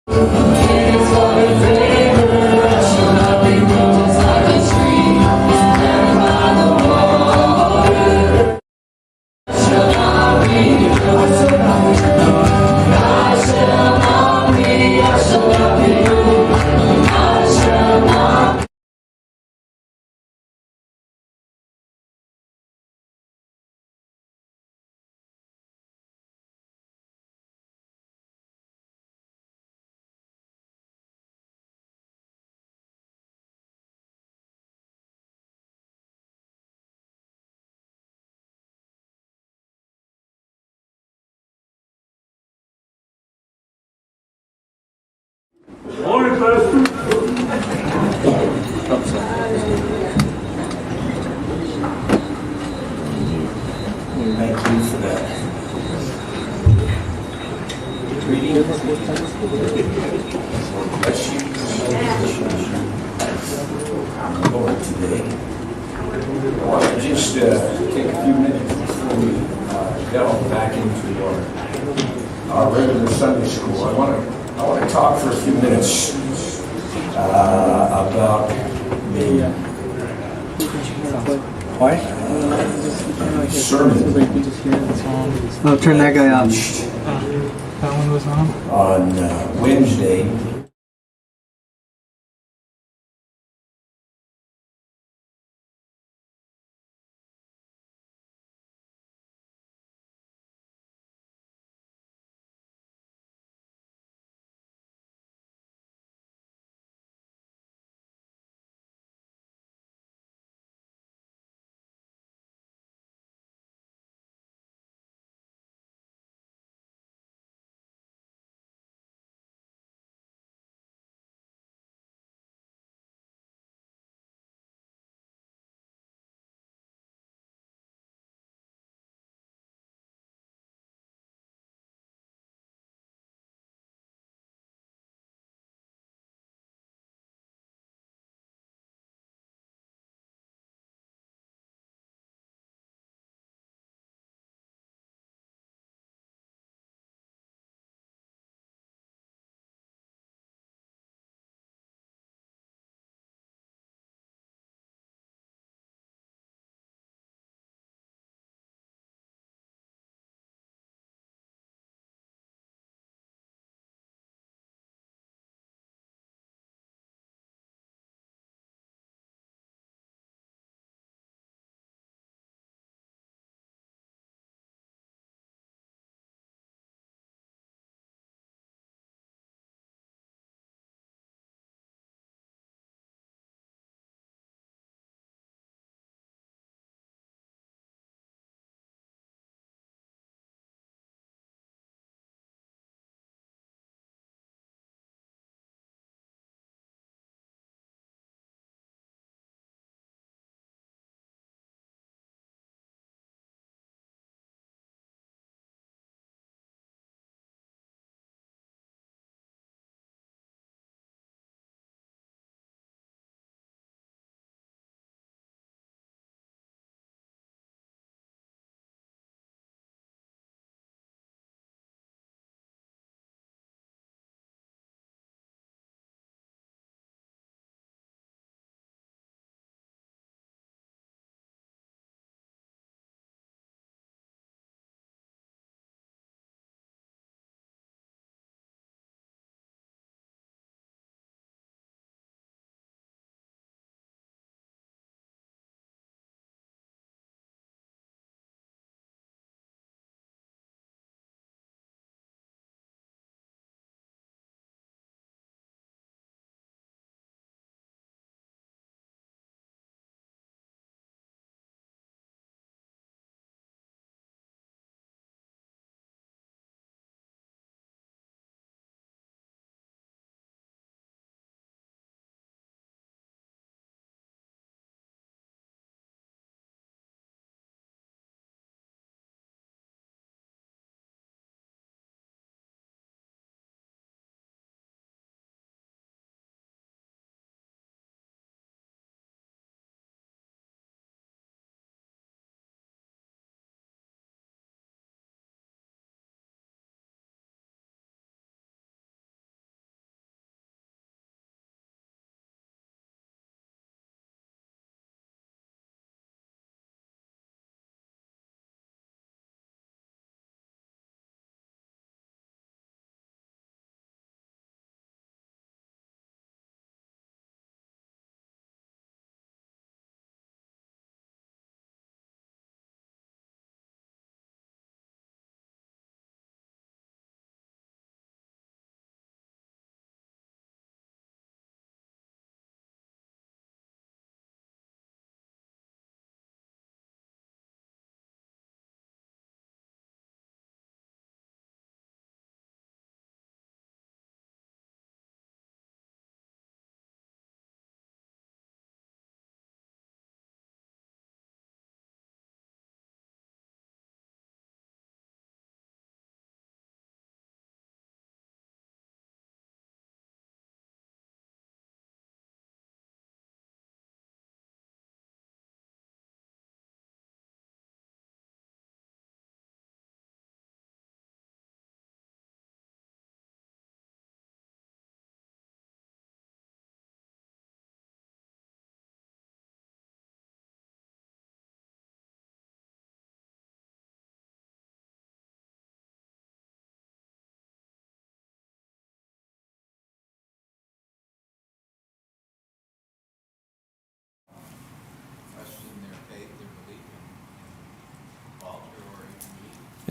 Morning, Pastor. Thank you for that. Reading. Bless you. Lord, today. I want to just take a few minutes before we delve back into our regular Sunday school. I want to talk for a few minutes about the sermon. Oh, turn that guy off. That one was on? On Wednesday,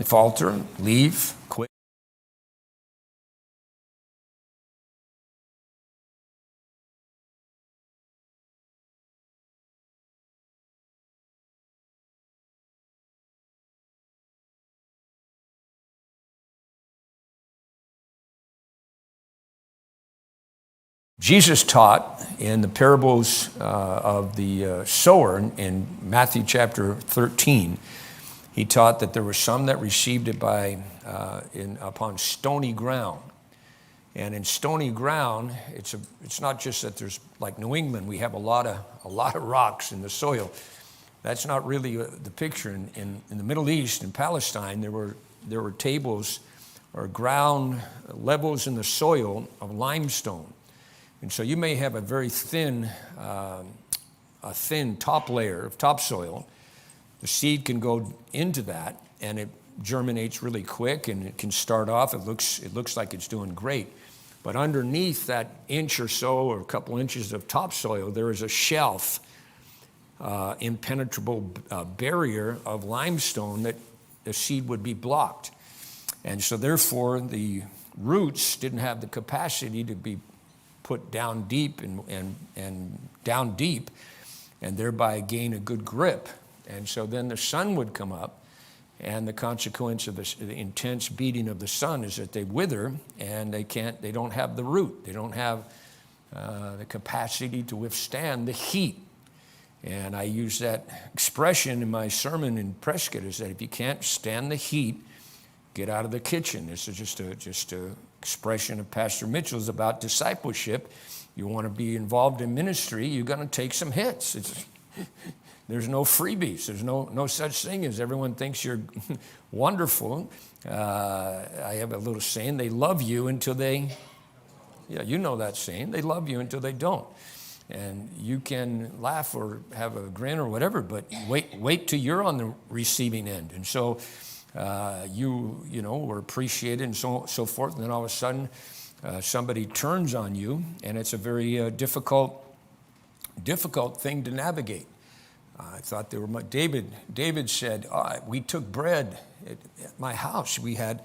falter, leave, quit. Jesus taught in the parables of the sower in Matthew chapter 13. He taught that there were some that received it upon stony ground. And in stony ground, it's not just that there's, like New England, we have a lot of rocks in the soil. That's not really the picture. In the Middle East, in Palestine, there were tables or ground levels in the soil of limestone. And so you may have a very thin top layer of topsoil. The seed can go into that, and it germinates really quick, and it can start off. It looks like it's doing great, but underneath that inch or so, or a couple inches of topsoil, there is a shelf, impenetrable barrier of limestone that the seed would be blocked, and so therefore the roots didn't have the capacity to be put down deep and down deep, and thereby gain a good grip. And so then the sun would come up, and the consequence of the intense beating of the sun is that they wither, and they don't have the root. They don't have the capacity to withstand the heat. And I use that expression in my sermon in Prescott, is that if you can't stand the heat, get out of the kitchen. This is just a expression of Pastor Mitchell's about discipleship. You want to be involved in ministry, you're going to take some hits. There's no freebies. There's no such thing as everyone thinks you're wonderful. I have a little saying, they love you until they, you know that saying, they love you until they don't. And you can laugh or have a grin or whatever, but wait till you're on the receiving end. And so you were appreciated and so forth, and then all of a sudden somebody turns on you, and it's a very difficult thing to navigate. I thought David said, we took bread at my house. We had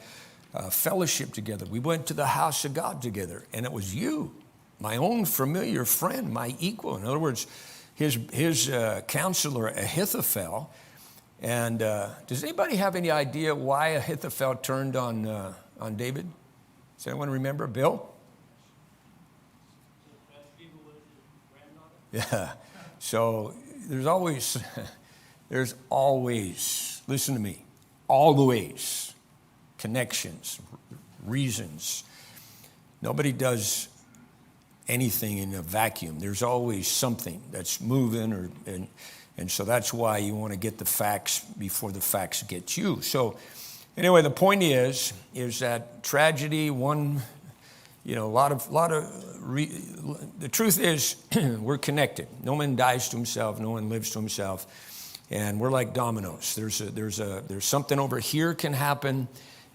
fellowship together. We went to the house of God together, and it was you, my own familiar friend, my equal. In other words, his counselor Ahithophel. And does anybody have any idea why Ahithophel turned on David? Does anyone remember? Bill? Yeah. So there's always, listen to me, always connections, reasons. Nobody does anything in a vacuum. There's always something that's moving, and so that's why you want to get the facts before the facts get you. So anyway, the point is that tragedy, the truth is we're connected. No one dies to himself. No one lives to himself. And we're like dominoes. There's something over here can happen,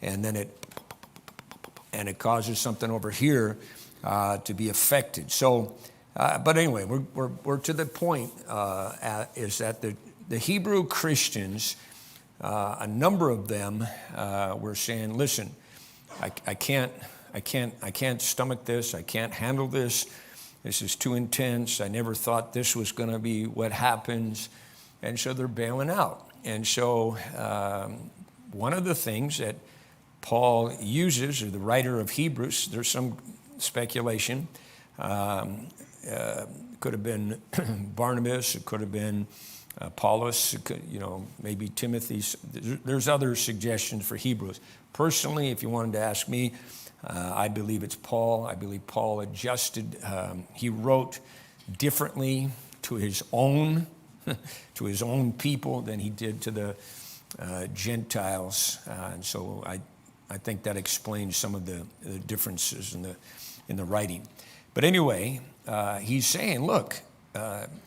and then it causes something over here to be affected. So, but anyway, we're to the point is that the Hebrew Christians, a number of them were saying, listen, I can't stomach this. I can't handle this. This is too intense. I never thought this was going to be what happens. And so they're bailing out. And so one of the things that Paul uses, or the writer of Hebrews, there's some speculation, could have been Barnabas, it could have been Apollos, it could, maybe Timothy. There's other suggestions for Hebrews. Personally, if you wanted to ask me, I believe it's Paul. I believe Paul adjusted. He wrote differently to his own people than he did to the Gentiles, and so I think that explains some of the differences in the writing. But anyway, he's saying, look,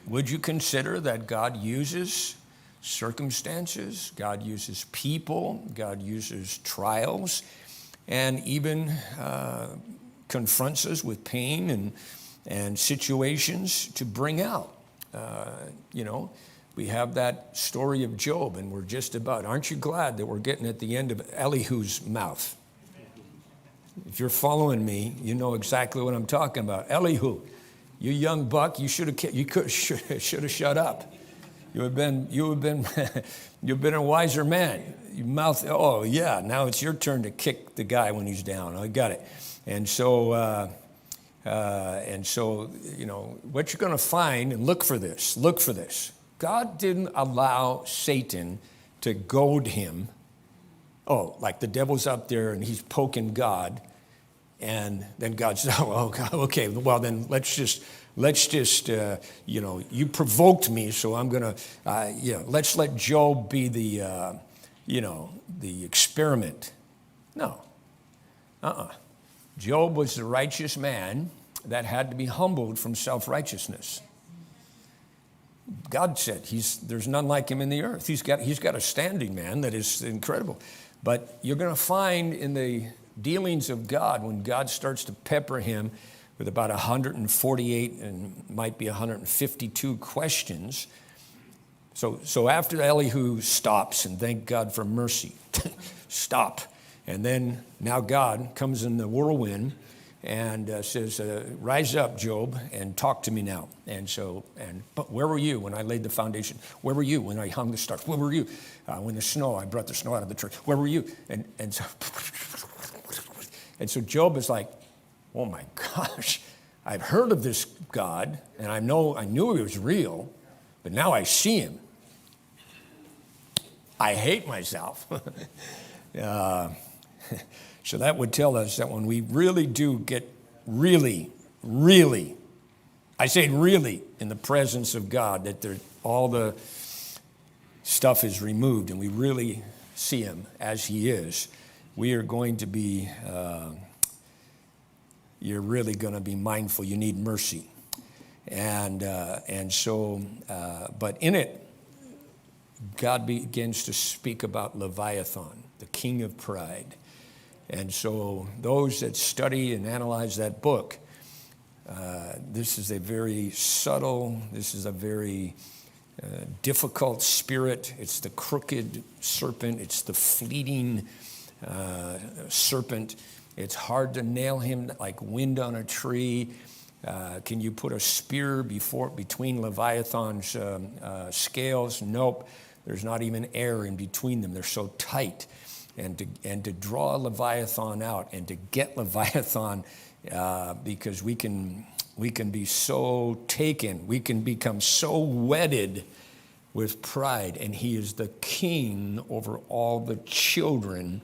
would you consider that God uses circumstances, God uses people, God uses trials, and even confronts us with pain and situations to bring out, We have that story of Job, and we're just about, aren't you glad that we're getting at the end of Elihu's mouth? If you're following me, you know exactly what I'm talking about. Elihu, you young buck, you should have shut up. You've been a wiser man. You mouth, oh yeah, now it's your turn to kick the guy when he's down. I got it. And so, you know, what you're going to find, and look for this. God didn't allow Satan to goad him. Oh, like the devil's up there and he's poking God. And then God said, oh, God, okay, well then let's just, you know, you provoked me, so I'm going to, let's let Job be the, the experiment. No. Job was the righteous man that had to be humbled from self-righteousness. God said, there's none like him in the earth. He's got a standing, man, that is incredible. But you're going to find in the dealings of God, when God starts to pepper him with about 148 and might be 152 questions. So after Elihu stops, and thank God for mercy, stop. And then now God comes in the whirlwind and says, rise up, Job, and talk to me now. But where were you when I laid the foundation? Where were you when I hung the stars? Where were you when I brought the snow out of the tree? Where were you? And so Job is like, oh my gosh, I've heard of this God, and I knew he was real, but now I see him. I hate myself. So that would tell us that when we really do get really, I say really, in the presence of God, that all the stuff is removed and we really see him as he is, we are going to be, you're really going to be mindful. You need mercy. But in it, God begins to speak about Leviathan, the king of pride. And so those that study and analyze that book, this is a very subtle, this is a very difficult spirit. It's the crooked serpent. It's the fleeting serpent. It's hard to nail him like wind on a tree. Can you put a spear between Leviathan's scales? Nope. There's not even air in between them. They're so tight. And to draw Leviathan out and to get Leviathan, because we can be so taken, we can become so wedded with pride, and he is the king over all the children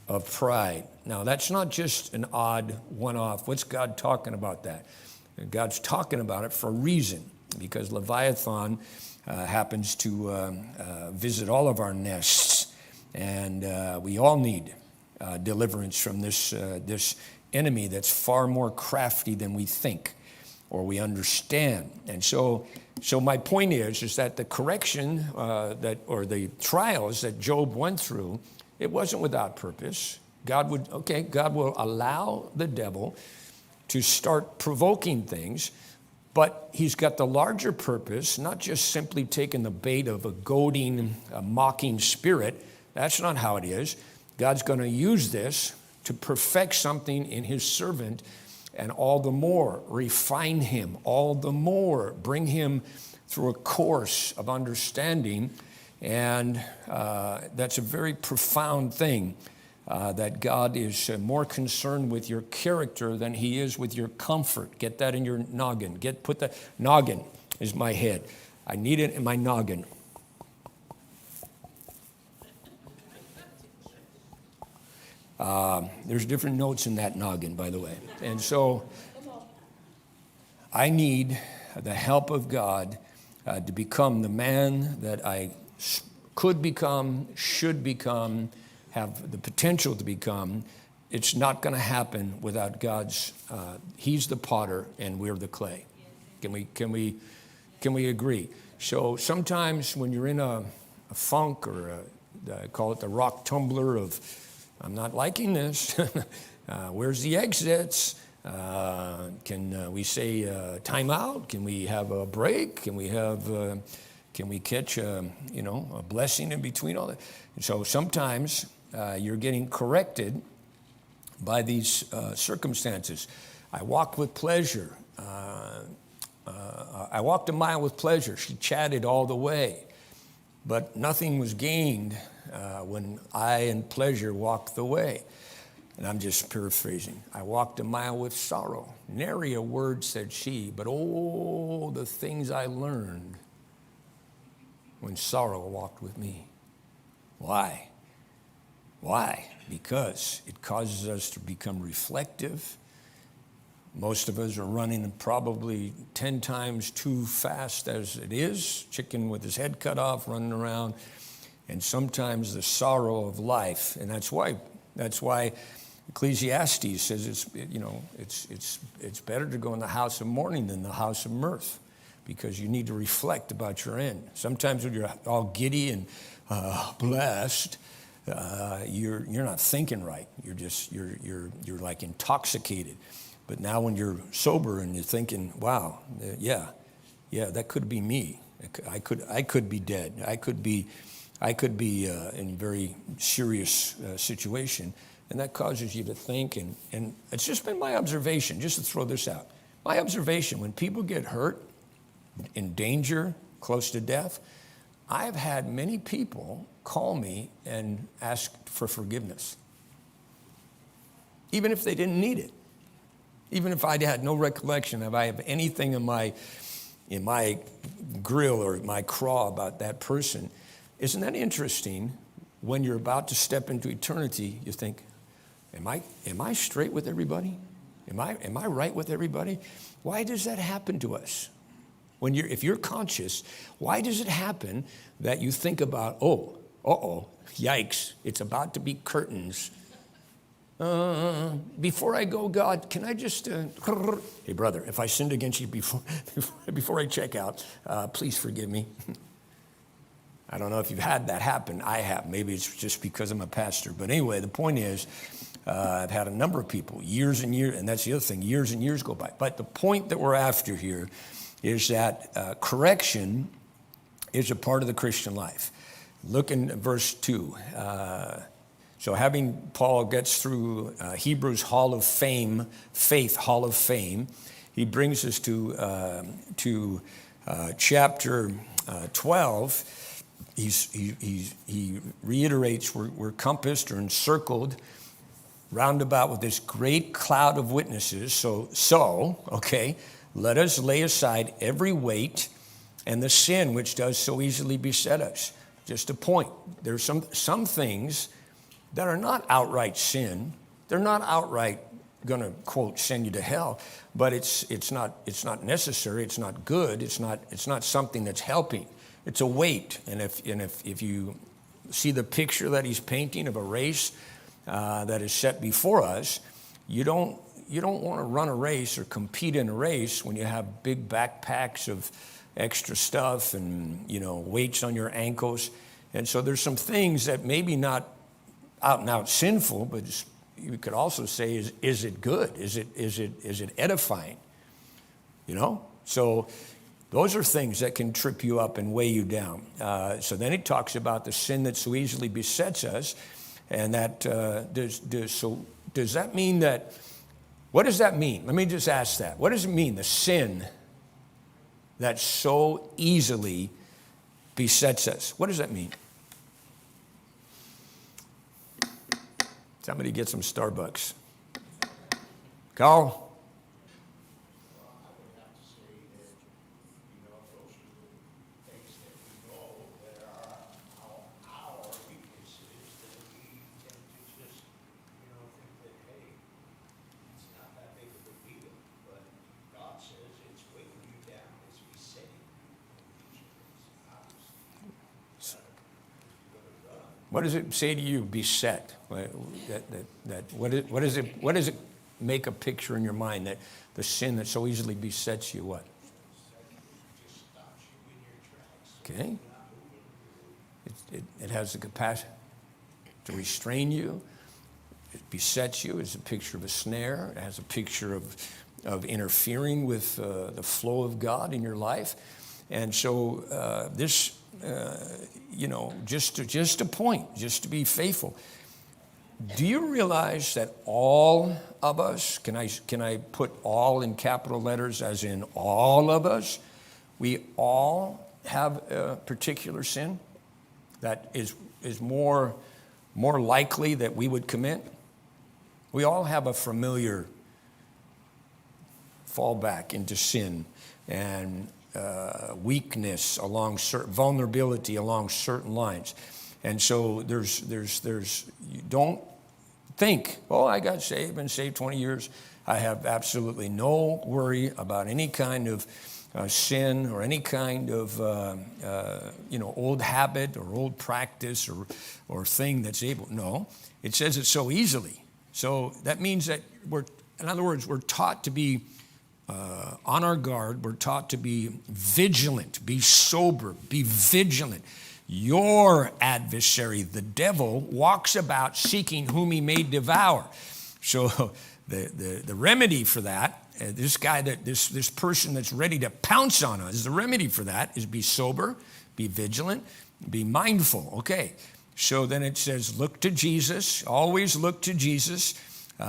of pride. Now, that's not just an odd one-off. What's God talking about that? God's talking about it for a reason, because Leviathan happens to visit all of our nests. And we all need deliverance from this enemy that's far more crafty than we think or we understand. And so my point is that the correction or the trials that Job went through, it wasn't without purpose. God will allow the devil to start provoking things, but he's got the larger purpose, not just simply taking the bait of a goading, a mocking spirit. That's not how it is. God's going to use this to perfect something in his servant, and all the more refine him, all the more bring him through a course of understanding. And that's a very profound thing, that God is more concerned with your character than he is with your comfort. Get that in your noggin. Noggin is my head. I need it in my noggin. There's different notes in that noggin, by the way. And so I need the help of God to become the man that I could become, should become, have the potential to become. It's not going to happen without God's, he's the potter and we're the clay. Can we agree? So sometimes when you're in a funk, or I call it the rock tumbler of, I'm not liking this. Where's the exits? Can we say time out? Can we have a break? Can Can we catch a blessing in between all that? And so sometimes you're getting corrected by these circumstances. I walked with pleasure. I walked a mile with pleasure. She chatted all the way. But nothing was gained when I and pleasure walked the way. And I'm just paraphrasing. I walked a mile with sorrow. Nary a word said she, but oh, the things I learned when sorrow walked with me. Why? Why? Because it causes us to become reflective. Most of us are running probably 10 times too fast as it is, chicken with his head cut off, running around. And sometimes the sorrow of life, and that's why Ecclesiastes says it's better to go in the house of mourning than the house of mirth, because you need to reflect about your end. Sometimes when you're all giddy and blessed, you're not thinking right. You're like intoxicated. But now when you're sober and you're thinking, wow, yeah, that could be me. I could be dead. I could be in a very serious situation. And that causes you to think. And it's just been my observation, just to throw this out. My observation, when people get hurt, in danger, close to death, I've had many people call me and ask for forgiveness. Even if they didn't need it. Even if I had no recollection of I have anything in my grill or my craw about that person. Isn't that interesting? When you're about to step into eternity, you think, am I straight with everybody? Am I right with everybody? Why does that happen to us? If you're conscious, why does it happen that you think about, yikes, it's about to be curtains. Before I go, God, can I just, hey brother, if I sinned against you before I check out, please forgive me. I don't know if you've had that happen. I have. Maybe it's just because I'm a pastor. But anyway, the point is, I've had a number of people, years and years, and that's the other thing, years and years go by. But the point that we're after here is that correction is a part of the Christian life. Look in verse 2. So having Paul gets through Hebrews Hall of Fame, Faith Hall of Fame, he brings us to chapter 12. He reiterates we're compassed or encircled round about with this great cloud of witnesses. So, let us lay aside every weight and the sin which does so easily beset us. Just a point. There's some things that are not outright sin. They're not outright going to, quote, send you to hell, but it's not necessary. It's not good. It's not something that's helping. It's a weight. And if you see the picture that he's painting of a race that is set before us, you don't want to run a race or compete in a race when you have big backpacks of extra stuff and weights on your ankles. And so there's some things that maybe not out and out sinful, but you could also say, is it good? Is it edifying? So those are things that can trip you up and weigh you down. So then he talks about the sin that so easily besets us, and that does that mean that? What does that mean? Let me just ask that. What does it mean, the sin that so easily besets us? What does that mean? Somebody get some Starbucks. Carl? What does it say to you, beset? What does it make a picture in your mind that the sin that so easily besets you, what? Okay. It has the capacity to restrain you. It besets you. It's a picture of a snare. It has a picture of interfering with the flow of God in your life. And so just a point, just to be faithful. Do you realize that all of us, can I put all in capital letters as in all of us, we all have a particular sin that is more likely that we would commit? We all have a familiar fallback into sin and weakness along certain vulnerability along certain lines. And so there's you don't think, oh, I got saved, been saved 20 years. I have absolutely no worry about any kind of sin or any kind of old habit or old practice or thing that's able. No, it says it so easily. So that means that we're taught to be on our guard. We're taught to be vigilant, be sober, be vigilant. Your adversary, the devil, walks about seeking whom he may devour. So the remedy for that, this person that's ready to pounce on us, the remedy for that is be sober, be vigilant, be mindful. Okay, so then it says, look to Jesus, always look to Jesus. May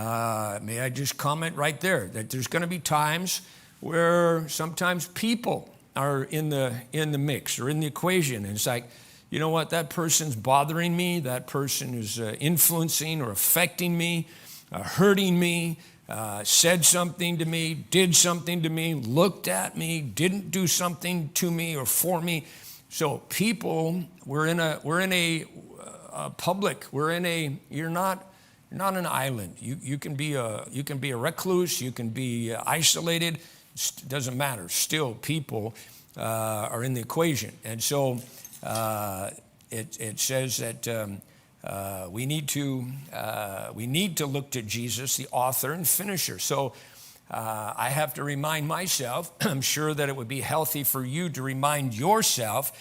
I just comment right there that there's going to be times where sometimes people are in the mix or in the equation, and it's like, you know what, that person's bothering me, that person is influencing or affecting me, hurting me, said something to me, did something to me, looked at me, didn't do something to me or for me. So people, we're in a public, you're not an island. You can be a recluse, you can be isolated, it doesn't matter. Still, people are in the equation. And so it says that we need to look to Jesus, the author and finisher. So I have to remind myself, I'm sure that it would be healthy for you to remind yourself,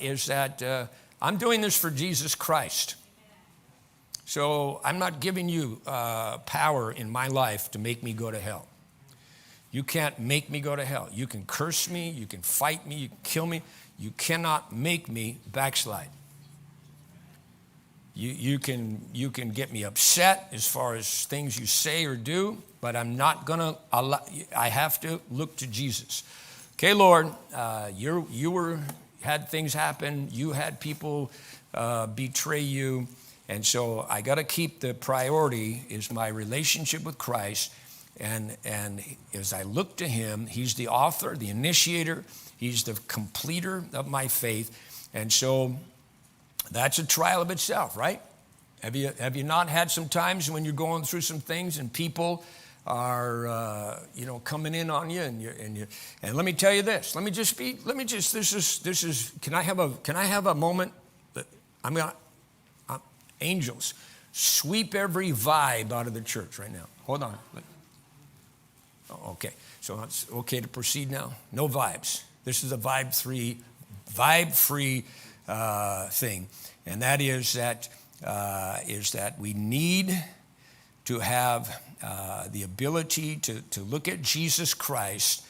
is that I'm doing this for Jesus Christ. So I'm not giving you power in my life to make me go to hell. You can't make me go to hell. You can curse me, you can fight me, you can kill me. You cannot make me backslide. You can get me upset as far as things you say or do, but I'm not gonna allow. I have to look to Jesus. Okay, Lord, you had things happen. You had people betray you, and so I got to keep the priority is my relationship with Christ. And as I look to him, he's the author, the initiator, he's the completer of my faith. And so that's a trial of itself, right? Have you not had some times when you're going through some things and people are coming in on you and let me tell you this. This is can I have a moment that angels sweep every vibe out of the church right now. Hold on. Okay, so it's okay to proceed now? No vibes. This is a vibe-free thing, and that is that we need to have the ability to look at Jesus Christ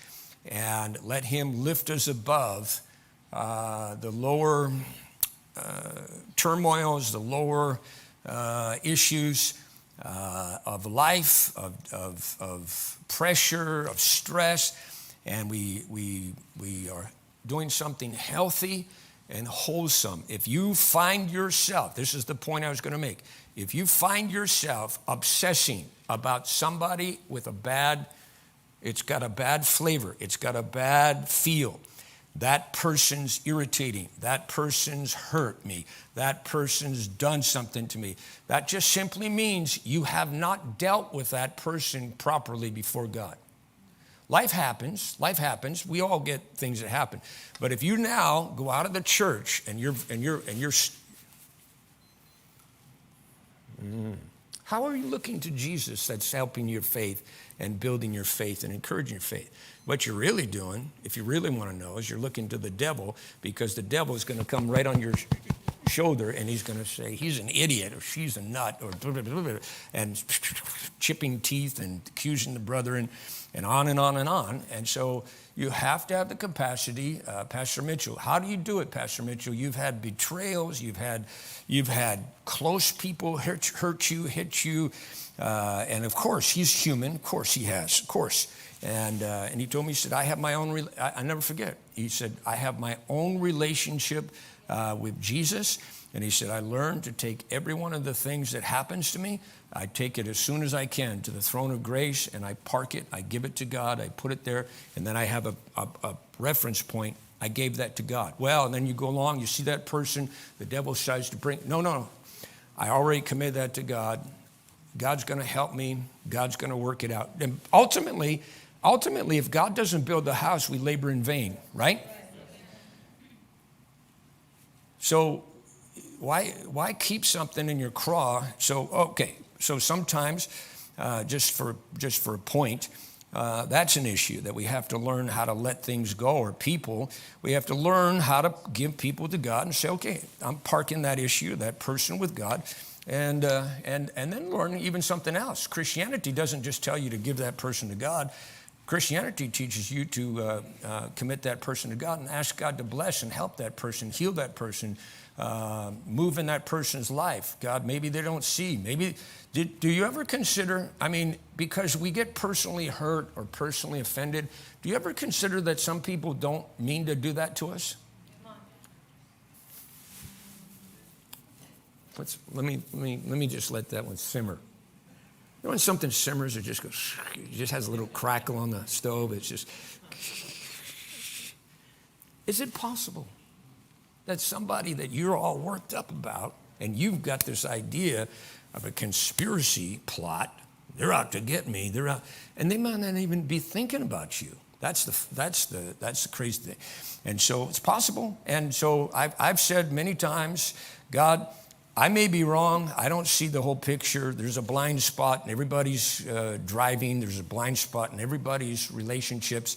and let him lift us above the lower turmoils, the lower issues of life, of pressure, of stress, and we are doing something healthy and wholesome. If you find yourself, this is the point I was going to make, if you find yourself obsessing about somebody with it's got a bad flavor, it's got a bad feel, that person's irritating, that person's hurt me, that person's done something to me, that just simply means you have not dealt with that person properly before God. Life happens. We all get things that happen. But if you now go out of the church and how are you looking to Jesus that's helping your faith and building your faith and encouraging your faith? What you're really doing, if you really want to know, is you're looking to the devil, because the devil is going to come right on your shoulder, and he's going to say, he's an idiot, or she's a nut, or blah, blah, blah, blah, and chipping teeth and accusing the brother, and on and on and on. And so you have to have the capacity. Pastor Mitchell, how do you do it, Pastor Mitchell? You've had betrayals. You've had close people hurt you, hit you. And of course, he's human. Of course he has, of course. And he told me, he said, I have my own, I never forget. He said, I have my own relationship with Jesus. And he said, I learned to take every one of the things that happens to me. I take it as soon as I can to the throne of grace, and I park it. I give it to God. I put it there. And then I have a reference point. I gave that to God. Well, and then you go along, you see that person, the devil tries to bring, no. I already committed that to God. God's going to help me. God's going to work it out. And ultimately, if God doesn't build the house, we labor in vain, right? So why keep something in your craw? So sometimes, just for a point, that's an issue that we have to learn how to let things go, or people. We have to learn how to give people to God and say, okay, I'm parking that issue, that person with God, and then learn even something else. Christianity doesn't just tell you to give that person to God. Christianity teaches you to commit that person to God and ask God to bless and help that person, heal that person, move in that person's life. God, maybe they don't see. Maybe, do you ever consider, because we get personally hurt or personally offended, do you ever consider that some people don't mean to do that to us? Let me just let that one simmer. You know when something simmers, it just goes, it just has a little crackle on the stove. It's just, is it possible that somebody that you're all worked up about, and you've got this idea of a conspiracy plot, they're out to get me, they're out, and they might not even be thinking about you. That's the crazy thing. And so it's possible. And so I've said many times, God, I may be wrong. I don't see the whole picture. There's a blind spot in everybody's driving. There's a blind spot in everybody's relationships.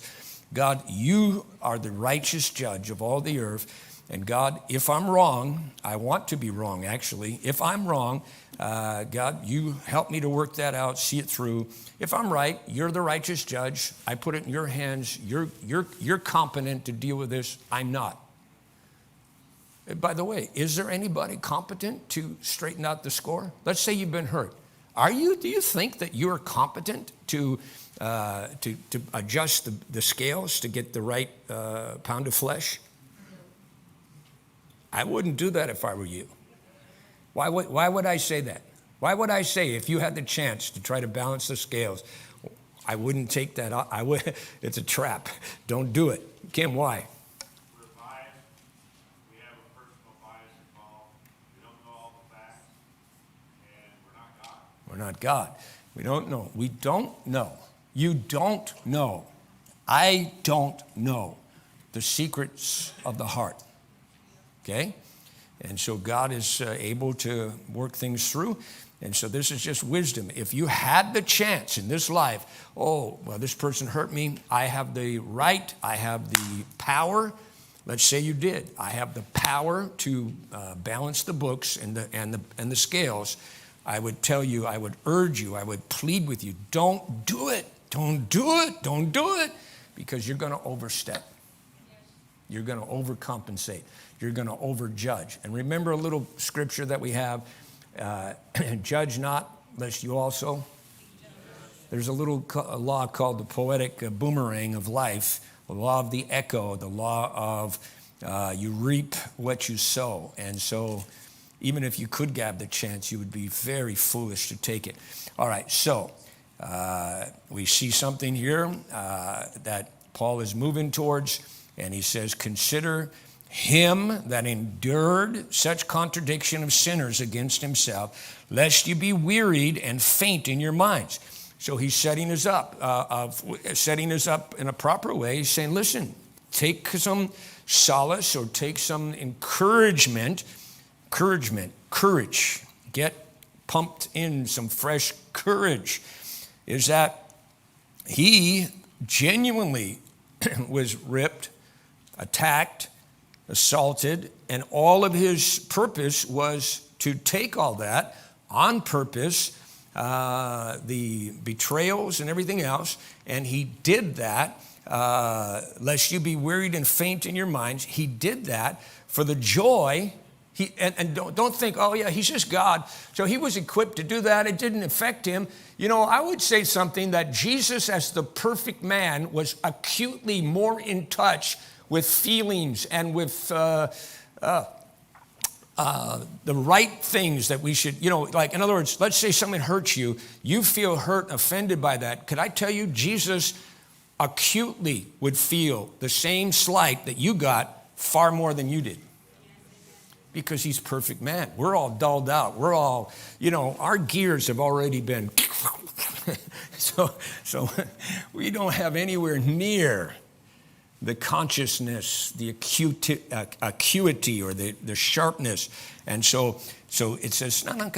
God, you are the righteous judge of all the earth. And God, if I'm wrong, I want to be wrong, actually. If I'm wrong, God, you help me to work that out, see it through. If I'm right, you're the righteous judge. I put it in your hands. You're competent to deal with this. I'm not. By the way, is there anybody competent to straighten out the score? Let's say you've been hurt. Do you think that you're competent to adjust the scales to get the right pound of flesh? I wouldn't do that if I were you. Why would I say that? Why would I say if you had the chance to try to balance the scales, I wouldn't take that? It's a trap. Don't do it. Kim, why? We're biased. We have a personal bias involved. We don't know all the facts. And we're not God. We're not God. We don't know. We don't know. You don't know. I don't know the secrets of the heart. Okay? And so God is able to work things through. And so this is just wisdom. If you had the chance in this life, this person hurt me. I have the right. I have the power. Let's say you did. I have the power to balance the books and the scales. I would tell you, I would urge you, I would plead with you, don't do it. Don't do it. Don't do it. Because you're going to overstep. You're going to overcompensate. You're going to overjudge. And remember a little scripture that we have, judge not, lest you also. There's a law called the poetic boomerang of life, the law of the echo, the law of you reap what you sow. And so even if you could have the chance, you would be very foolish to take it. All right, so we see something here that Paul is moving towards, and he says, consider him that endured such contradiction of sinners against himself, lest you be wearied and faint in your minds. So he's setting us up in a proper way. He's saying, listen, take some solace or take some encourage. Get pumped in some fresh courage. Is that he genuinely was ripped, attacked, assaulted, and all of his purpose was to take all that on purpose, the betrayals and everything else, and he did that, lest you be wearied and faint in your minds. He did that for the joy. And don't think, oh yeah, he's just God, so he was equipped to do that. It didn't affect him. You know, I would say something that Jesus, as the perfect man, was acutely more in touch with feelings and with the right things that we should, you know, like, in other words, let's say someone hurts you, you feel hurt, offended by that. Could I tell you, Jesus acutely would feel the same slight that you got far more than you did. Because he's perfect man. We're all dulled out. We're all, you know, our gears have already been, so we don't have anywhere near the consciousness, the acuity or the sharpness. And so it says, no,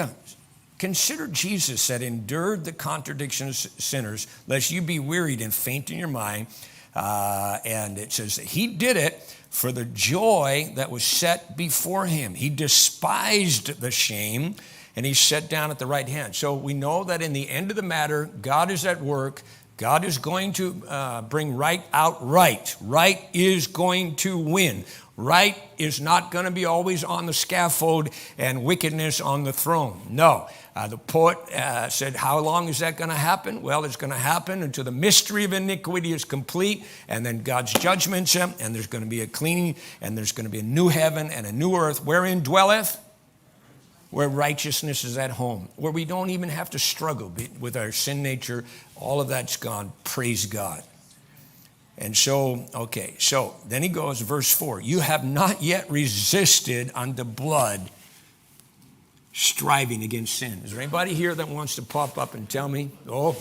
consider Jesus that endured the contradiction of sinners, lest you be wearied and faint in your mind. And it says that he did it for the joy that was set before him. He despised the shame, and he sat down at the right hand. So we know that in the end of the matter, God is at work. God is going to bring right out right. Right is going to win. Right is not going to be always on the scaffold and wickedness on the throne. No. The poet said, how long is that going to happen? Well, it's going to happen until the mystery of iniquity is complete, and then God's judgments, and there's going to be a cleaning, and there's going to be a new heaven and a new earth, wherein dwelleth, where righteousness is at home, where we don't even have to struggle with our sin nature. All of that's gone. Praise God. And so, okay, so then he goes, verse 4, you have not yet resisted unto blood, striving against sin. Is there anybody here that wants to pop up and tell me, oh,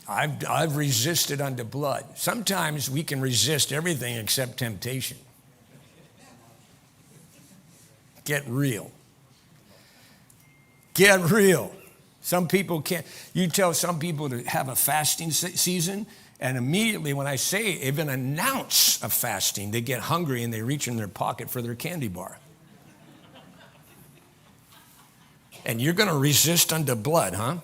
I've resisted unto blood? Sometimes we can resist everything except temptation. Get real. Get real. Some people can't. You tell some people to have a fasting season, and immediately when I say even announce a fasting, they get hungry and they reach in their pocket for their candy bar. And you're going to resist unto blood, huh?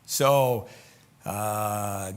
So the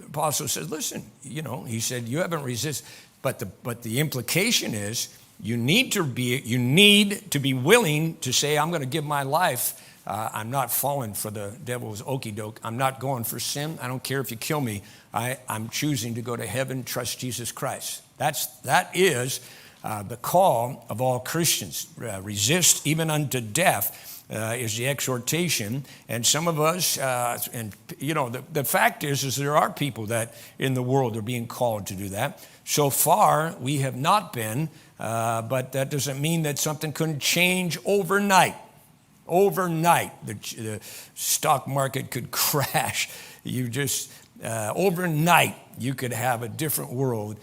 apostle says, listen, you know, he said, you haven't resisted. But the implication is you need to be willing to say, I'm going to give my life. I'm not falling for the devil's okie doke. I'm not going for sin. I don't care if you kill me. I'm choosing to go to heaven, trust Jesus Christ. That is the call of all Christians. Resist even unto death is the exhortation. And some of us, and you know, the fact is there are people that in the world are being called to do that. So far, we have not been, but that doesn't mean that something couldn't change overnight. Overnight, the stock market could crash. Overnight, you could have a different world,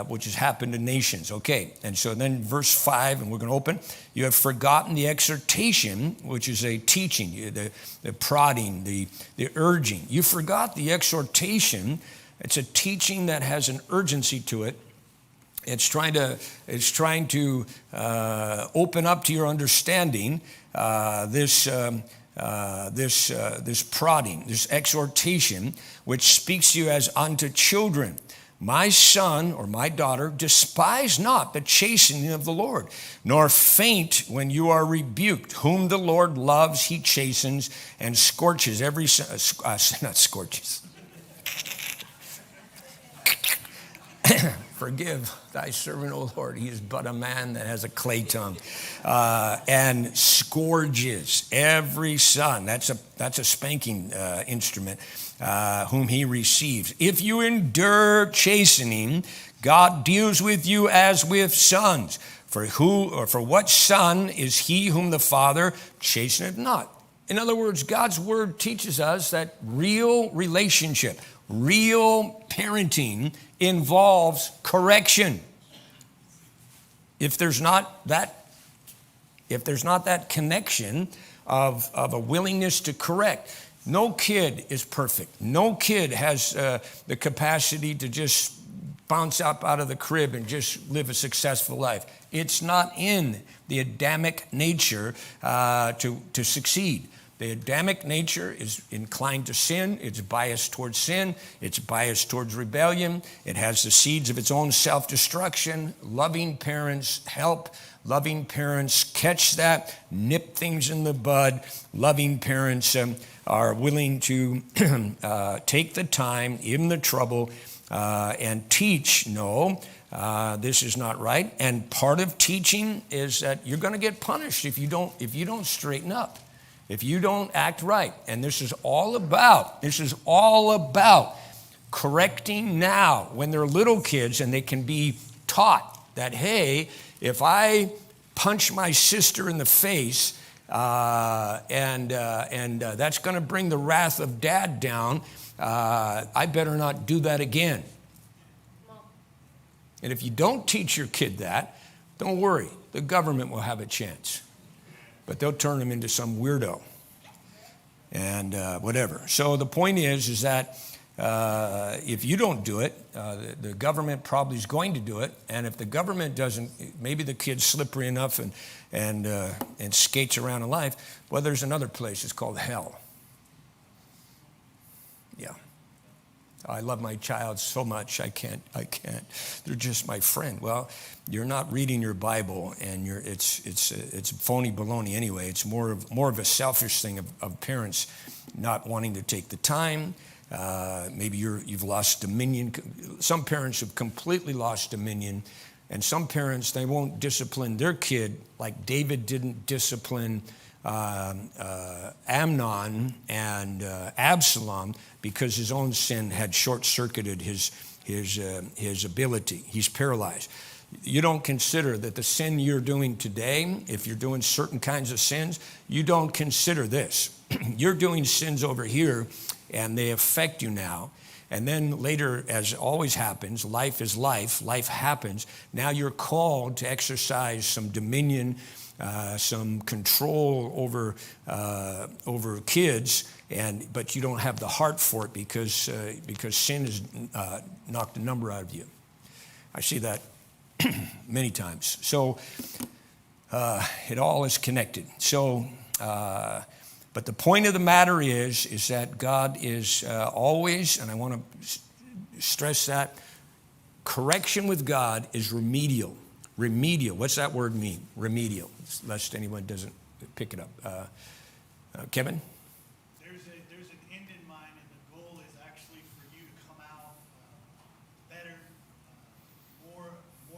which has happened to nations. Okay, and so then verse 5, and we're going to open. You have forgotten the exhortation, which is a teaching, the prodding, the urging. You forgot the exhortation. It's a teaching that has an urgency to it. It's trying to open up to your understanding this prodding, this exhortation, which speaks to you as unto children. My son or my daughter, despise not the chastening of the Lord, nor faint when you are rebuked. Whom the Lord loves, he chastens and scorches every not scorches. Forgive thy servant, O Lord. He is but a man that has a clay tongue, and scourges every son. That's a spanking instrument, whom he receives. If you endure chastening, God deals with you as with sons. For what son is he whom the Father chasteneth not? In other words, God's word teaches us that real relationship, real parenting involves correction. If there's not that connection of a willingness to correct, No kid is perfect. No kid has the capacity to just bounce up out of the crib and just live a successful life. It's not in the Adamic nature to succeed. The Adamic nature is inclined to sin. It's biased towards sin. It's biased towards rebellion. It has the seeds of its own self-destruction. Loving parents help. Loving parents catch that, nip things in the bud. Loving parents are willing to take the time, even the trouble, and teach. No, this is not right. And part of teaching is that you're going to get punished if you don't straighten up, if you don't act right. And this is all about correcting now when they're little kids, and they can be taught that, hey, if I punch my sister in the face, and that's going to bring the wrath of dad down, I better not do that again. And if you don't teach your kid that, don't worry, the government will have a chance. But they'll turn them into some weirdo and whatever. So the point is that if you don't do it, the government probably is going to do it. And if the government doesn't, maybe the kid's slippery enough and skates around in life. Well, there's another place. It's called hell. Yeah. I love my child so much, I can't. They're just my friend. Well, you're not reading your Bible, and it's phony baloney anyway. It's more of a selfish thing of parents not wanting to take the time. Maybe you've lost dominion. Some parents have completely lost dominion, and some parents, they won't discipline their kid like David didn't discipline Amnon and Absalom, because his own sin had short-circuited his ability. He's paralyzed. You don't consider that the sin you're doing today, if you're doing certain kinds of sins, you don't consider this. You're doing sins over here, and they affect you now. And then later, as always happens, life is life. Life happens. Now you're called to exercise some dominion, some control over kids, but you don't have the heart for it because sin has knocked a number out of you. I see that many times. So it all is connected. So, but the point of the matter is that God is always, and I want to stress that, correction with God is remedial. Remedial. What's that word mean? Remedial. Lest anyone doesn't pick it up. Kevin? There's an end in mind, and the goal is actually for you to come out better, more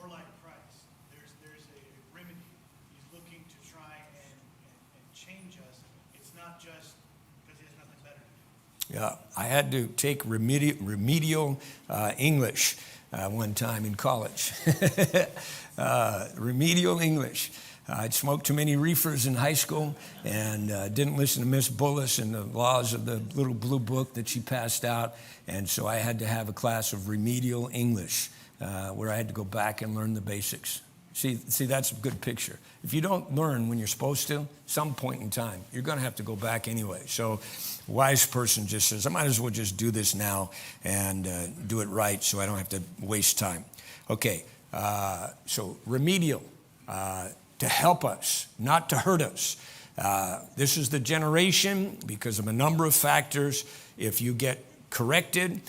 like Christ. There's a remedy. He's looking to try and change us. It's not just because he has nothing better to do. Yeah, I had to take remedial English one time in college. Remedial English. I'd smoked too many reefers in high school and didn't listen to Miss Bullis and the laws of the little blue book that she passed out. And so I had to have a class of remedial English where I had to go back and learn the basics. See, that's a good picture. If you don't learn when you're supposed to, some point in time, you're going to have to go back anyway. So a wise person just says, I might as well just do this now and do it right so I don't have to waste time. Okay, so remedial, to help us, not to hurt us. This is the generation, because of a number of factors, if you get corrected,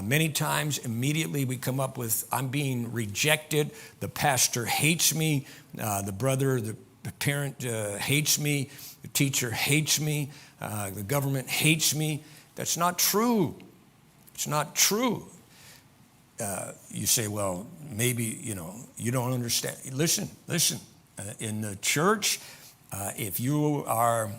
many times immediately we come up with, I'm being rejected, the pastor hates me, the brother, the parent hates me, the teacher hates me, the government hates me. That's not true. It's not true. You say, well, maybe, you don't understand. Listen. In the church, if you are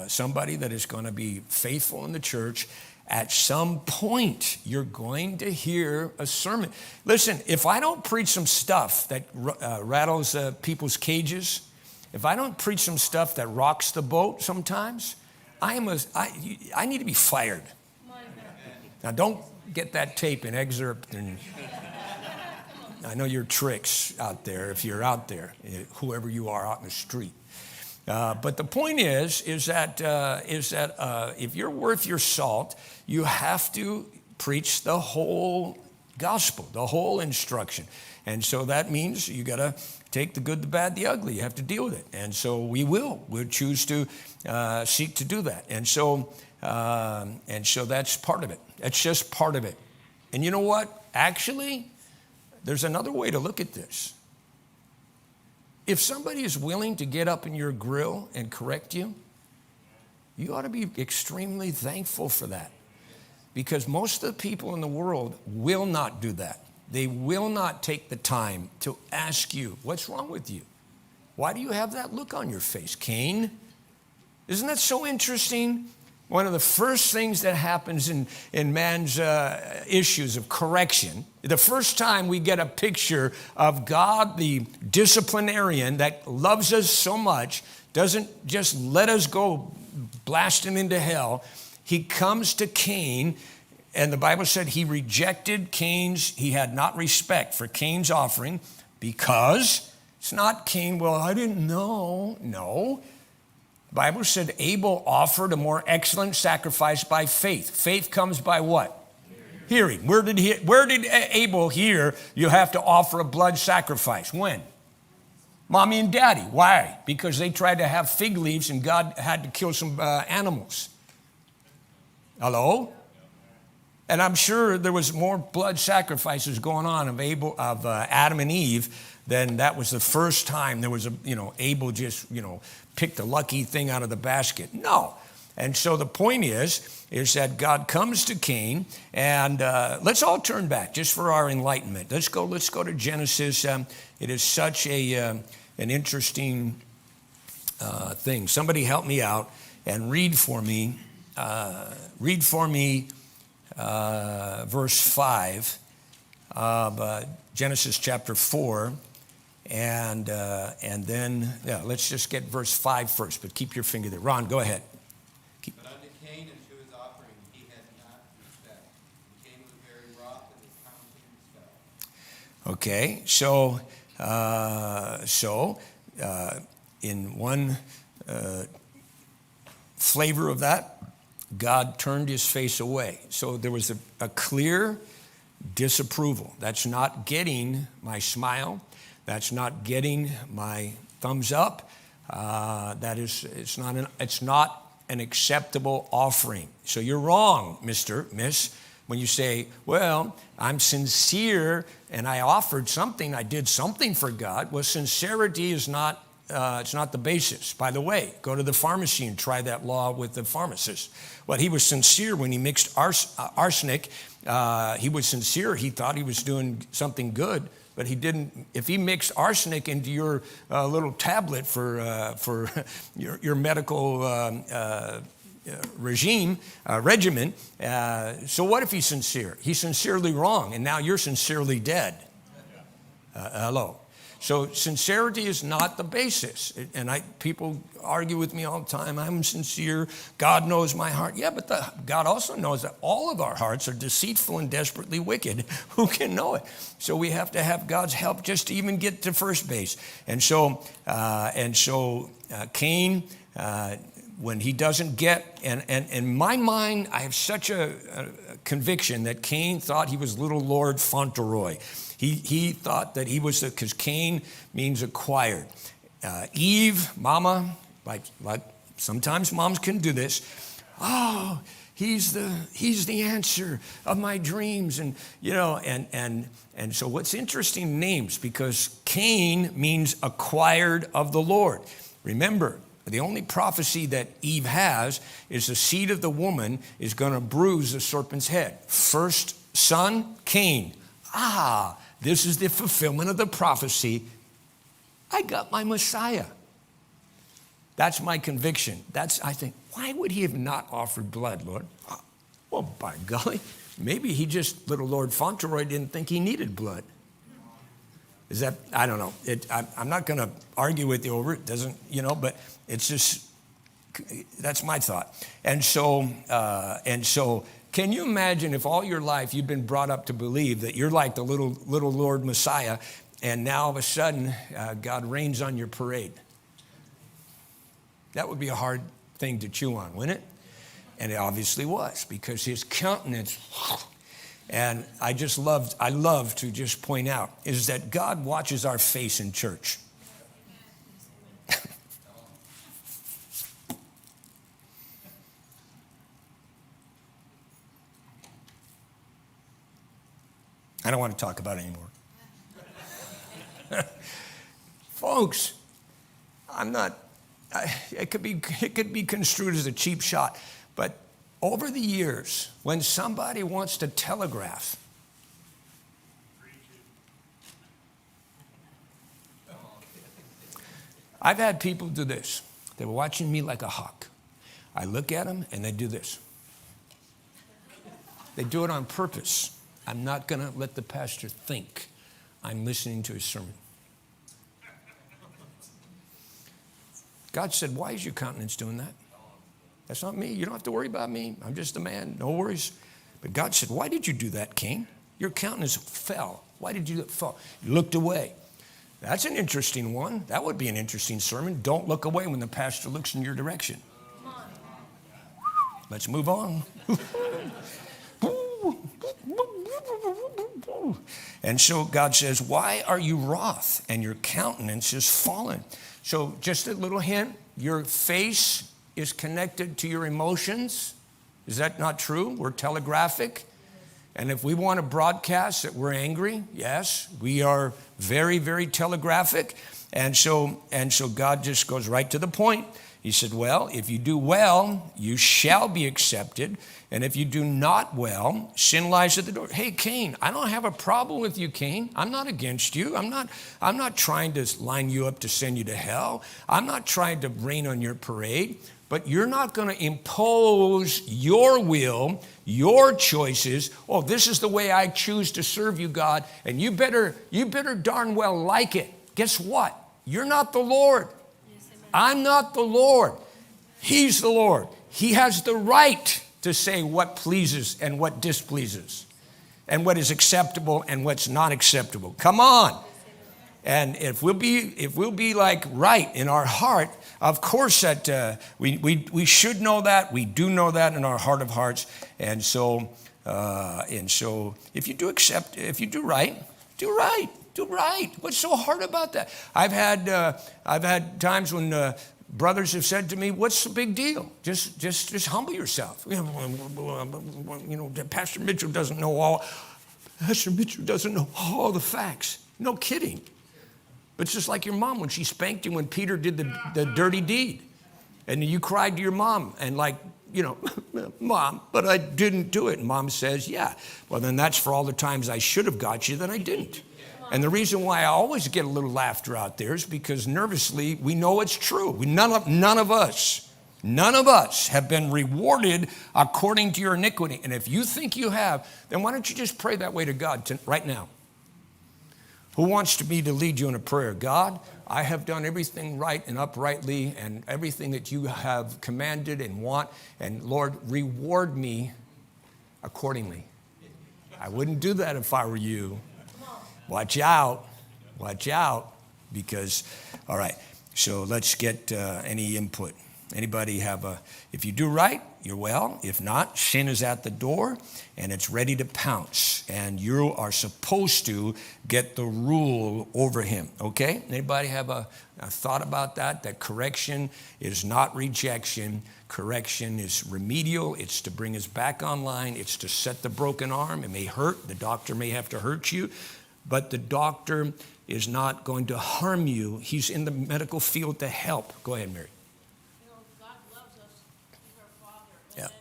somebody that is going to be faithful in the church, at some point you're going to hear a sermon. Listen, if I don't preach some stuff that rattles people's cages, if I don't preach some stuff that rocks the boat sometimes, I need to be fired. Now, don't get that tape and excerpt and... I know your tricks out there, if you're out there, whoever you are out in the street. But the point is that if you're worth your salt, you have to preach the whole gospel, the whole instruction. And so that means you got to take the good, the bad, the ugly. You have to deal with it. And so we'll choose to seek to do that. And so that's part of it. That's just part of it. And you know what? Actually, there's another way to look at this. If somebody is willing to get up in your grill and correct you, you ought to be extremely thankful for that. Because most of the people in the world will not do that. They will not take the time to ask you, what's wrong with you? Why do you have that look on your face, Cain? Isn't that so interesting? One of the first things that happens in man's issues of correction, the first time we get a picture of God, the disciplinarian that loves us so much, doesn't just let us go blasting into hell. He comes to Cain, and the Bible said he rejected he had not respect for Cain's offering because it's not Cain, well, I didn't know. No. The Bible said Abel offered a more excellent sacrifice by faith. Faith comes by what? Hearing. Where did Abel hear you have to offer a blood sacrifice? When? Mommy and daddy. Why? Because they tried to have fig leaves and God had to kill some animals. Hello? And I'm sure there was more blood sacrifices going on of Adam and Eve than that was the first time there was Abel just, picked a lucky thing out of the basket. No. And so the point is that God comes to Cain, and let's all turn back just for our enlightenment. Let's go to Genesis. It is such an interesting thing. Somebody help me out and read for me verse 5 of Genesis chapter 4. And then, let's just get verse 5 first, but keep your finger there. Ron, go ahead. But unto Cain and to his offering he had not respect. And Cain was very wroth, and his countenance fell. Okay, in one flavor of that, God turned his face away. So there was a clear disapproval. That's not getting my smile. That's not getting my thumbs up. It's not an acceptable offering. So you're wrong, Miss, when you say, well, I'm sincere and I offered something, I did something for God. Well, sincerity is not, it's not the basis. By the way, go to the pharmacy and try that law with the pharmacist. Well, he was sincere when he mixed arsenic. He was sincere. He thought he was doing something good. But he didn't. If he mixed arsenic into your little tablet for your medical regimen, so what if he's sincere? He's sincerely wrong, and now you're sincerely dead. Hello. So sincerity is not the basis. And people argue with me all the time. I'm sincere. God knows my heart. Yeah, but God also knows that all of our hearts are deceitful and desperately wicked. Who can know it? So we have to have God's help just to even get to first base. And so Cain, when he doesn't get, and in my mind, I have such a conviction that Cain thought he was little Lord Fauntleroy. He thought that he was because Cain means acquired. Eve, mama, like sometimes moms can do this. Oh, he's the answer of my dreams, and so what's interesting names, because Cain means acquired of the Lord. Remember, the only prophecy that Eve has is the seed of the woman is going to bruise the serpent's head. First son, Cain. This is the fulfillment of the prophecy. I got my Messiah. That's my conviction. I think, why would he have not offered blood, Lord? Well, by golly, maybe little Lord Fauntleroy didn't think he needed blood. Is that, I don't know. I'm not going to argue with you over it. Doesn't, but it's just, that's my thought. And so, can you imagine if all your life you've been brought up to believe that you're like the little Lord Messiah, and now all of a sudden God rains on your parade? That would be a hard thing to chew on, wouldn't it? And it obviously was, because his countenance, and I love to just point out, is that God watches our face in church. I don't want to talk about it anymore. Folks, it could be construed as a cheap shot, but over the years, when somebody wants to telegraph, I've had people do this. They're watching me like a hawk. I look at them and they do this. They do it on purpose. I'm not going to let the pastor think I'm listening to his sermon. God said, why is your countenance doing that? That's not me. You don't have to worry about me. I'm just a man. No worries. But God said, why did you do that, Cain? Your countenance fell. Why did you fall? You looked away. That's an interesting one. That would be an interesting sermon. Don't look away when the pastor looks in your direction. Let's move on. And so God says, why are you wroth? And your countenance is fallen. So just a little hint, your face is connected to your emotions. Is that not true? We're telegraphic. And if we want to broadcast that we're angry, yes, we are very, very telegraphic. And so God just goes right to the point. He said, well, if you do well, you shall be accepted. And if you do not well, sin lies at the door. Hey, Cain, I don't have a problem with you, Cain. I'm not against you. I'm not trying to line you up to send you to hell. I'm not trying to rain on your parade. But you're not going to impose your will, your choices. Oh, this is the way I choose to serve you, God. And you better darn well like it. Guess what? You're not the Lord. I'm not the Lord. He's the Lord. He has the right to say what pleases and what displeases, and what is acceptable and what's not acceptable. Come on. And if we'll be like right in our heart, of course that we should know that. We do know that in our heart of hearts. And so if you do right, do right. Do right. What's so hard about that? I've had times when brothers have said to me, "What's the big deal? Just humble yourself." You know, Pastor Mitchell doesn't know all. Pastor Mitchell doesn't know all the facts. No kidding. But it's just like your mom when she spanked you when Peter did the dirty deed, and you cried to your mom and like, you know, Mom, but I didn't do it. And Mom says, "Yeah, well then that's for all the times I should have got you that I didn't." And the reason why I always get a little laughter out there is because nervously we know it's true. None of us have been rewarded according to your iniquity. And if you think you have, then why don't you just pray that way to God right now? Who wants me to lead you in a prayer? God, I have done everything right and uprightly and everything that you have commanded and want. And Lord, reward me accordingly. I wouldn't do that if I were you. Watch out, because, all right, so let's get any input. Anybody if you do right, you're well. If not, sin is at the door and it's ready to pounce. And you are supposed to get the rule over him, okay? Anybody have a thought about that? That correction is not rejection. Correction is remedial. It's to bring us back online. It's to set the broken arm. It may hurt. The doctor may have to hurt you. But the doctor is not going to harm you. He's in the medical field to help. Go ahead, Mary. You know, God loves us. He's our Father. And Yeah. then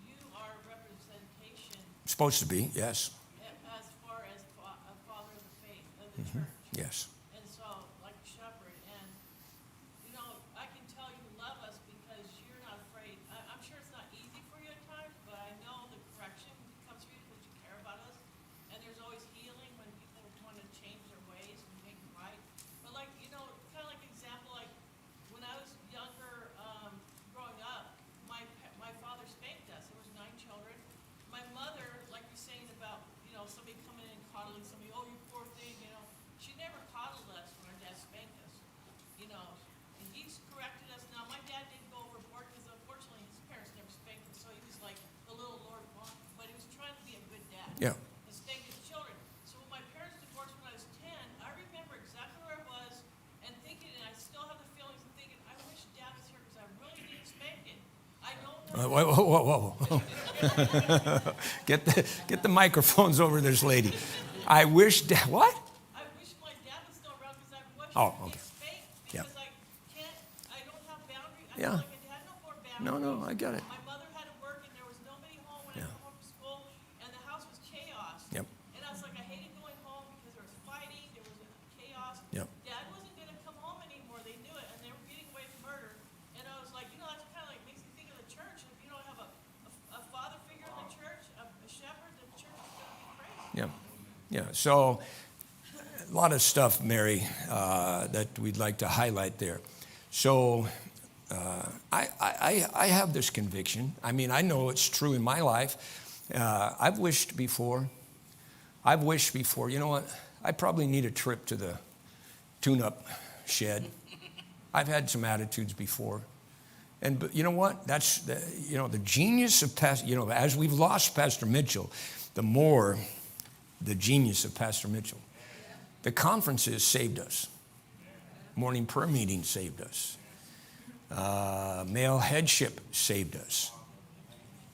you are a representation Supposed to be, yes. as far as a father of the faith, of the church. Yes. And so, like a shepherd. And, you know, I can tell you love us because you're not afraid. I'm sure it's not easy for you at times, but I know the correction comes for you because you care about us. And there's always healing when people want to change their ways and make it right. But like, you know, kind of like example, like when I was younger, growing up, my father spanked us. There was 9 children. My mother, like you're saying about, you know, somebody coming in and coddling somebody, oh, you poor thing, you know. She never coddled us when our dad spanked us, you know. And he's corrected us. Now, my dad didn't Yeah. and staying with children. So when my parents divorced when I was 10, I remember exactly where I was and thinking, and I still have the feelings of thinking, I wish Dad was here because I really need spanking. I know Whoa. Get the microphones over this lady. I wish, what? I wish my dad was still around because I wish Oh, I could okay. get spanked Yeah. because I don't have boundaries. I Yeah. feel like I had no more boundaries. No, I get it. My mother had to work and there was nobody home when I Yeah. came home from school and the house was chaos. Yep. And I was like, I hated going home because there was fighting, there was chaos. Yep. Dad wasn't going to come home anymore. They knew it and they were getting away from murder. And I was like, that's kind of like makes me think of the church. If you don't have a father figure in the church, a shepherd, the church is going to be crazy. Yeah. So a lot of stuff, Mary, that we'd like to highlight there. So I have this conviction. I mean, I know it's true in my life. I've wished before. You know what? I probably need a trip to the tune-up shed. I've had some attitudes before. But you know what? That's the genius of as we've lost Pastor Mitchell, the more the genius of Pastor Mitchell. The conferences saved us. Morning prayer meetings saved us. Male headship saved us.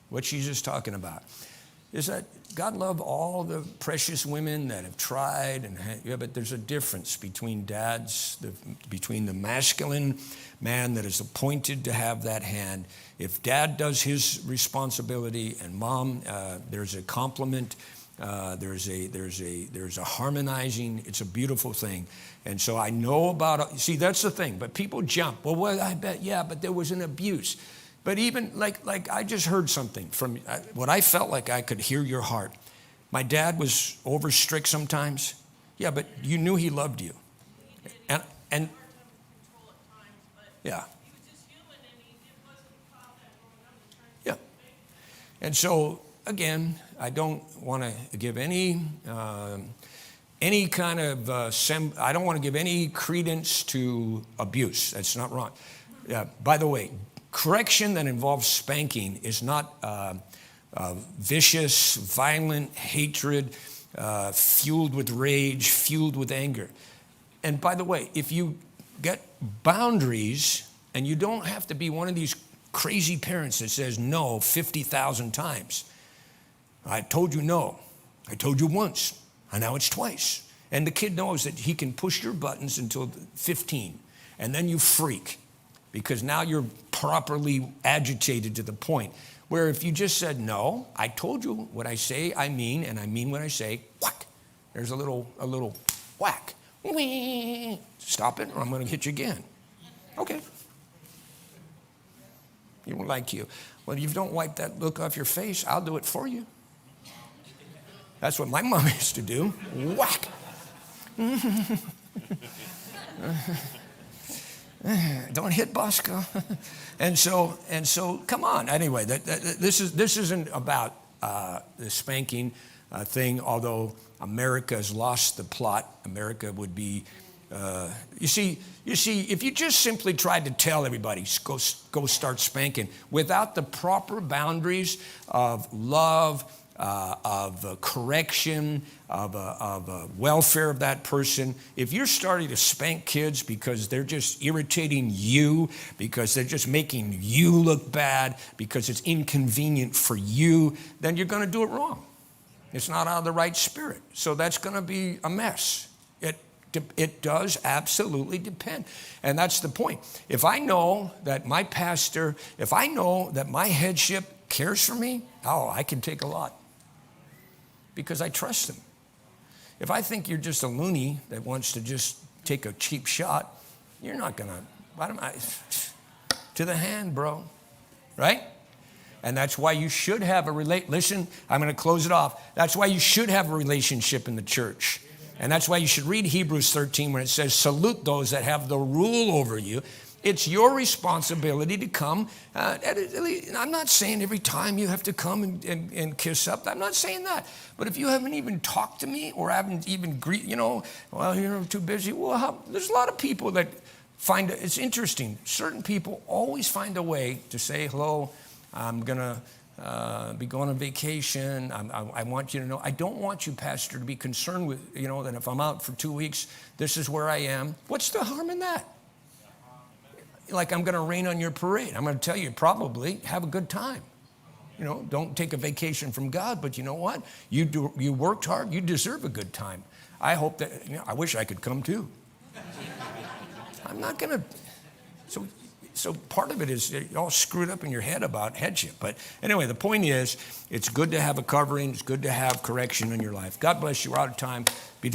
What she's just talking about is that God loved all the precious women that have tried, but there's a difference between dads, between the masculine man that is appointed to have that hand. If dad does his responsibility and mom, there's a compliment. There's a harmonizing. It's a beautiful thing. And so I know about, see, that's the thing. But people jump. Well, I bet, yeah, but there was an abuse. But even like I just heard something from what I felt like I could hear your heart. My dad was over strict sometimes. Yeah, but you knew he loved you. And Control at times, but yeah. he was just human and he wasn't taught that growing up and trying to Yeah. And so, again, I don't want to give any kind of, I don't want to give any credence to abuse. That's not wrong. By the way, correction that involves spanking is not vicious, violent hatred, fueled with rage, fueled with anger. And by the way, if you get boundaries, and you don't have to be one of these crazy parents that says no 50,000 times. I told you no. I told you once, and now it's twice. And the kid knows that he can push your buttons until 15, and then you freak because now you're properly agitated to the point where if you just said no, I told you what I say, I mean, and I mean what I say, whack. There's a little whack. Stop it, or I'm going to hit you again. Okay. You won't like you. Well, if you don't wipe that look off your face, I'll do it for you. That's what my mom used to do. Whack. Don't hit Bosco. And so, come on. Anyway, this isn't about the spanking thing. Although America has lost the plot, America would be. You see, if you just simply tried to tell everybody, go start spanking, without the proper boundaries of love, of correction, of welfare of that person, if you're starting to spank kids because they're just irritating you, because they're just making you look bad, because it's inconvenient for you, then you're going to do it wrong. It's not out of the right spirit. So that's going to be a mess. It does absolutely depend. And that's the point. If I know that my pastor, if I know that my headship cares for me, I can take a lot. Because I trust him. If I think you're just a loony that wants to just take a cheap shot, you're not going to, to the hand, bro. Right? And that's why you should have listen, I'm going to close it off. That's why you should have a relationship in the church. And that's why you should read Hebrews 13 when it says, salute those that have the rule over you. It's your responsibility to come. I'm not saying every time you have to come and kiss up. I'm not saying that. But if you haven't even talked to me or haven't even you're too busy. Well, there's a lot of people that it's interesting. Certain people always find a way to say hello. I'm going to be going on vacation. I want you to know, I don't want you, Pastor, to be concerned with, that if I'm out for 2 weeks, this is where I am. What's the harm in that? Like I'm going to rain on your parade. I'm going to tell you, probably have a good time. Don't take a vacation from God, but you know what? You worked hard. You deserve a good time. I hope that, I wish I could come too. I'm not going to, so part of it is you're all screwed up in your head about headship. But anyway, the point is, it's good to have a covering. It's good to have correction in your life. God bless you. We're out of time.